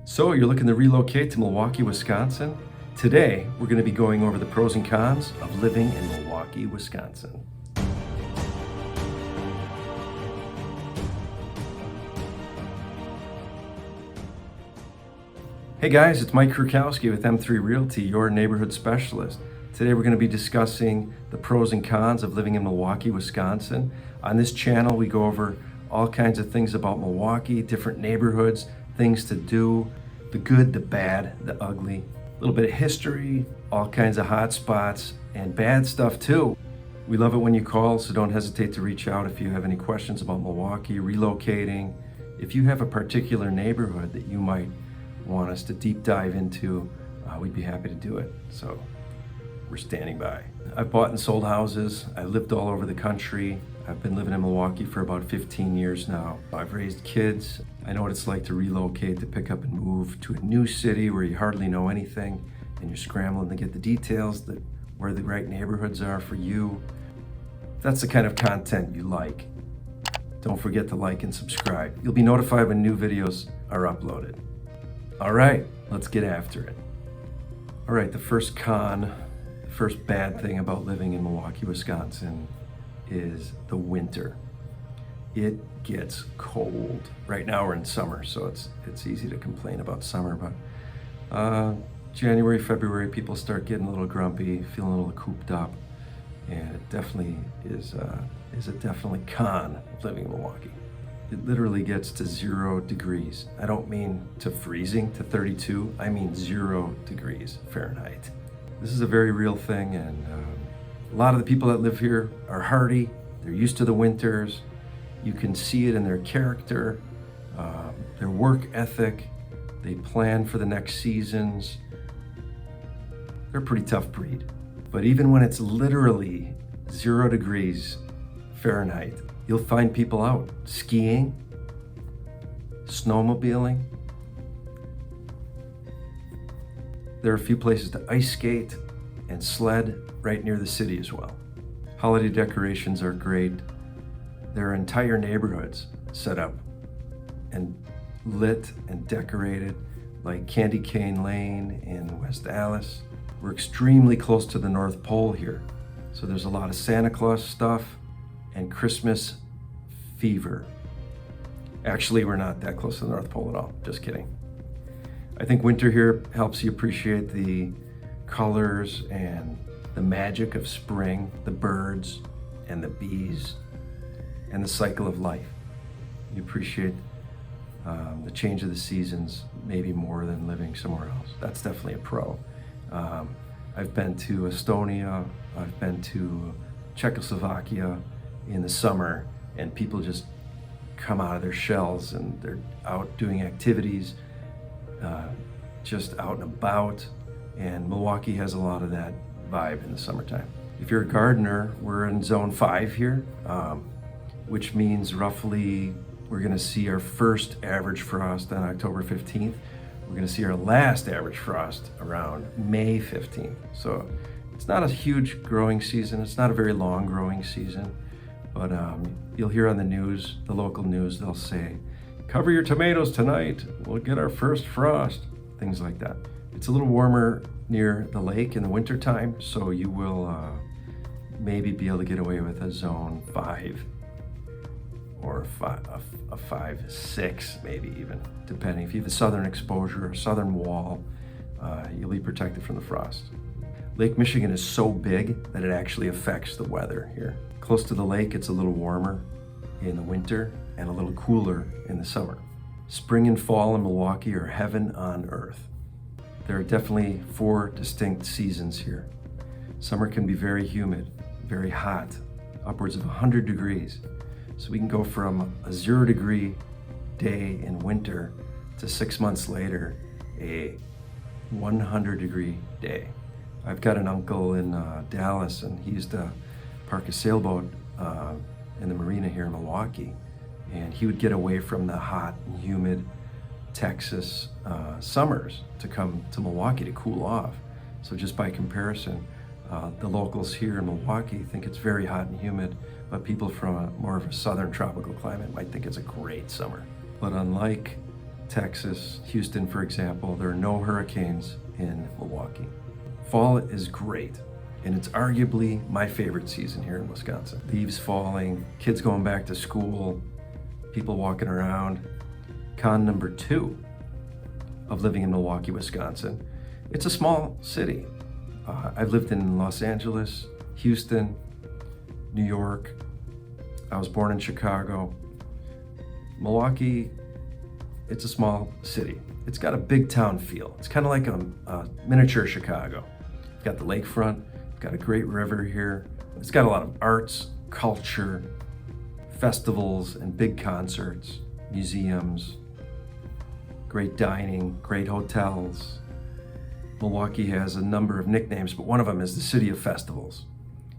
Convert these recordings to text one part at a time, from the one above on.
So you're looking to relocate to Milwaukee, Wisconsin? Today, we're going to be going over the pros and cons of living in Milwaukee, Wisconsin. Hey guys, it's Mike Krukowski with M3 Realty, your neighborhood specialist. Today we're going to be discussing the pros and cons of living in Milwaukee, Wisconsin. On this channel, we go over all kinds of things about Milwaukee, different neighborhoods, things to do, the good, the bad, the ugly, a little bit of history, all kinds of hot spots, and bad stuff too. We love it when you call, so don't hesitate to reach out if you have any questions about Milwaukee, relocating. If you have a particular neighborhood that you might want us to deep dive into, we'd be happy to do it. So we're standing by. I've bought and sold houses. I lived all over the country. I've been living in Milwaukee for about 15 years now. I've raised kids. I know what it's like to relocate, to pick up and move to a new city where you hardly know anything and you're scrambling to get the details that where the right neighborhoods are for you. If that's the kind of content you like, don't forget to like and subscribe. You'll be notified when new videos are uploaded. All right, let's get after it. All right, the first bad thing about living in Milwaukee, Wisconsin is the winter. It gets cold. Right now we're in summer, so it's easy to complain about summer, but January, February, people start getting a little grumpy, feeling a little cooped up, and it definitely is a definitely con of living in Milwaukee. It literally gets to 0 degrees. I don't mean to freezing, to 32. I mean 0 degrees Fahrenheit. This is a very real thing, and a lot of the people that live here are hardy. They're used to the winters. You can see it in their character, their work ethic. They plan for the next seasons. They're a pretty tough breed. But even when it's literally 0 degrees Fahrenheit, you'll find people out skiing, snowmobiling. There are a few places to ice skate and sled right near the city as well. Holiday decorations are great. There are entire neighborhoods set up and lit and decorated, like Candy Cane Lane in West Allis. We're extremely close to the North Pole here, so there's a lot of Santa Claus stuff and Christmas fever. Actually, we're not that close to the North Pole at all, just kidding. I think winter here helps you appreciate the colors and the magic of spring, the birds and the bees and the cycle of life. You appreciate the change of the seasons maybe more than living somewhere else. That's definitely a pro. I've been to Estonia, I've been to Czechoslovakia in the summer, and people just come out of their shells and they're out doing activities, just out and about, and Milwaukee has a lot of that vibe in the summertime. If you're a gardener, we're in zone 5 here, which means roughly we're gonna see our first average frost on October 15th. We're gonna see our last average frost around May 15th. So it's not a huge growing season. It's not a very long growing season, but you'll hear on the news, the local news, they'll say, cover your tomatoes tonight, we'll get our first frost, things like that. It's a little warmer near the lake in the wintertime, so you will maybe be able to get away with a zone 5 or a 5-6 maybe even, depending. If you have a southern exposure, a southern wall, you'll be protected from the frost. Lake Michigan is so big that it actually affects the weather here. Close to the lake, it's a little warmer in the winter and a little cooler in the summer. Spring and fall in Milwaukee are heaven on earth. There are definitely 4 distinct seasons here. Summer can be very humid, very hot, upwards of 100 degrees. So we can go from a 0 degree day in winter to 6 months later, a 100 degree day. I've got an uncle in Dallas, and he used to park a sailboat in the marina here in Milwaukee, and he would get away from the hot and humid Texas summers to come to Milwaukee to cool off. So just by comparison, the locals here in Milwaukee think it's very hot and humid, but people from more of a southern tropical climate might think it's a great summer. But unlike Texas, Houston, for example, there are no hurricanes in Milwaukee. Fall is great, and it's arguably my favorite season here in Wisconsin. Leaves falling, kids going back to school, people walking around. Con number 2 of living in Milwaukee, Wisconsin, it's a small city. I've lived in Los Angeles, Houston, New York. I was born in Chicago. Milwaukee, it's a small city. It's got a big town feel. It's kind of like a miniature Chicago. It's got the lakefront, it's got a great river here. It's got a lot of arts, culture, festivals, and big concerts, museums, great dining, great hotels. Milwaukee has a number of nicknames, but one of them is the City of Festivals.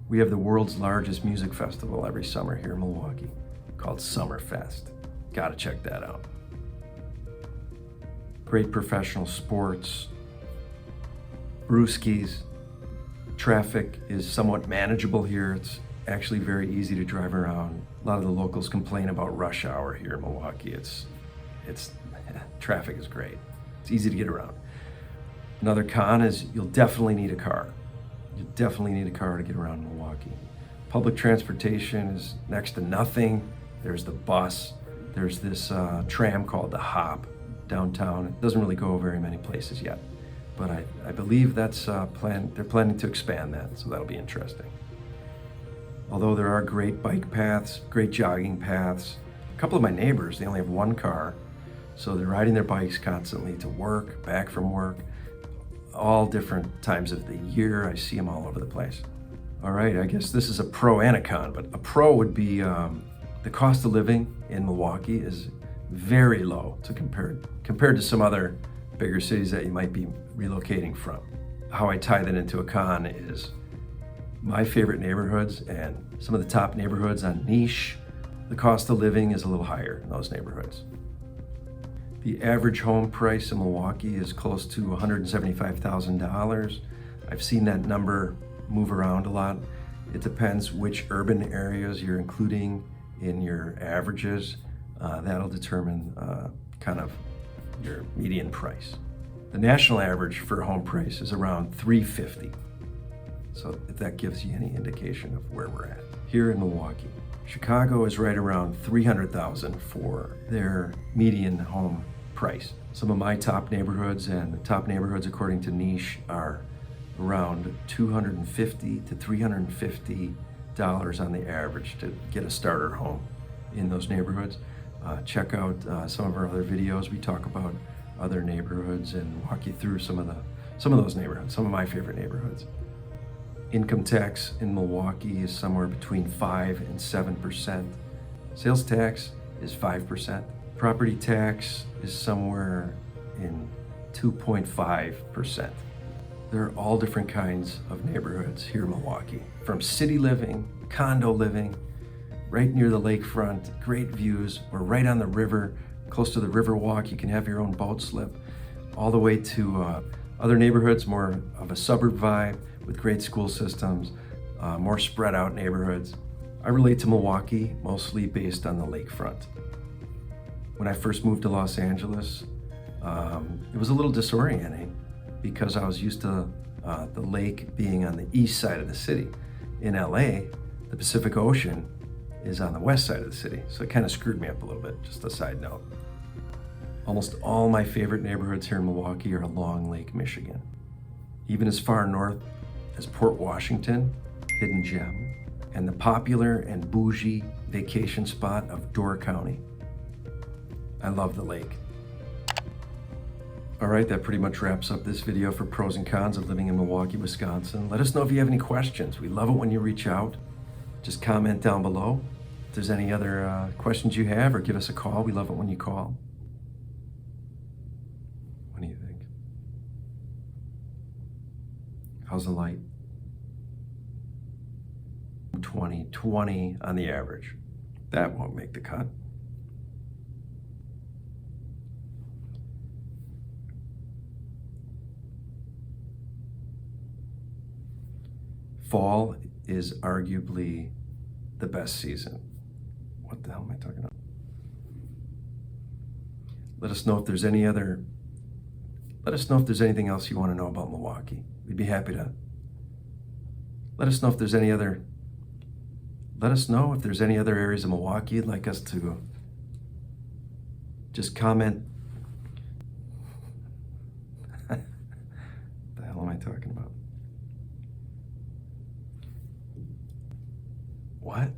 We have the world's largest music festival every summer here in Milwaukee called Summerfest. Gotta check that out. Great professional sports, brewskis. Traffic is somewhat manageable here. It's actually very easy to drive around. A lot of the locals complain about rush hour here in Milwaukee. It's traffic is great. It's easy to get around. Another con is you'll definitely need a car. You definitely need a car to get around Milwaukee. Public transportation is next to nothing. There's the bus. There's this tram called the Hop downtown. It doesn't really go very many places yet, but I believe that's they're planning to expand that, so that'll be interesting. Although there are great bike paths, great jogging paths. A couple of my neighbors, they only have one car, so they're riding their bikes constantly to work, back from work, all different times of the year. I see them all over the place. All right, I guess this is a pro and a con, but a pro would be the cost of living in Milwaukee is very low compared to some other bigger cities that you might be relocating from. How I tie that into a con is my favorite neighborhoods and some of the top neighborhoods on niche, the cost of living is a little higher in those neighborhoods. The average home price in Milwaukee is close to $175,000. I've seen that number move around a lot. It depends which urban areas you're including in your averages. That'll determine kind of your median price. The national average for a home price is around $350,000. So if that gives you any indication of where we're at. Here in Milwaukee, Chicago is right around $300,000 for their median home price. Some of my top neighborhoods and the top neighborhoods according to niche are around $250 to $350 on the average to get a starter home in those neighborhoods. Check out some of our other videos. We talk about other neighborhoods and walk you through some of those neighborhoods, some of my favorite neighborhoods. Income tax in Milwaukee is somewhere between 5 and 7%. Sales tax is 5%. Property tax is somewhere in 2.5%. There are all different kinds of neighborhoods here in Milwaukee, from city living, condo living, right near the lakefront, great views. We're right on the river, close to the river walk. You can have your own boat slip, all the way to other neighborhoods, more of a suburb vibe with great school systems, more spread out neighborhoods. I relate to Milwaukee mostly based on the lakefront. When I first moved to Los Angeles, it was a little disorienting because I was used to the lake being on the east side of the city. In LA, the Pacific Ocean is on the west side of the city, so it kind of screwed me up a little bit, just a side note. Almost all my favorite neighborhoods here in Milwaukee are along Lake Michigan. Even as far north as Port Washington, Hidden Gem, and the popular and bougie vacation spot of Door County. I love the lake. All right, that pretty much wraps up this video for pros and cons of living in Milwaukee, Wisconsin. Let us know if you have any questions. We love it when you reach out. Just comment down below. If there's any other questions you have, or give us a call. We love it when you call. What do you think? How's the light? 20 on the average. That won't make the cut. Fall is arguably the best season. What the hell am I talking about? Let us know if there's any other, let us know if there's anything else you want to know about Milwaukee. We'd be happy to. Let us know if there's any other, let us know if there's any other areas of Milwaukee you'd like us to just comment. The hell am I talking about? What?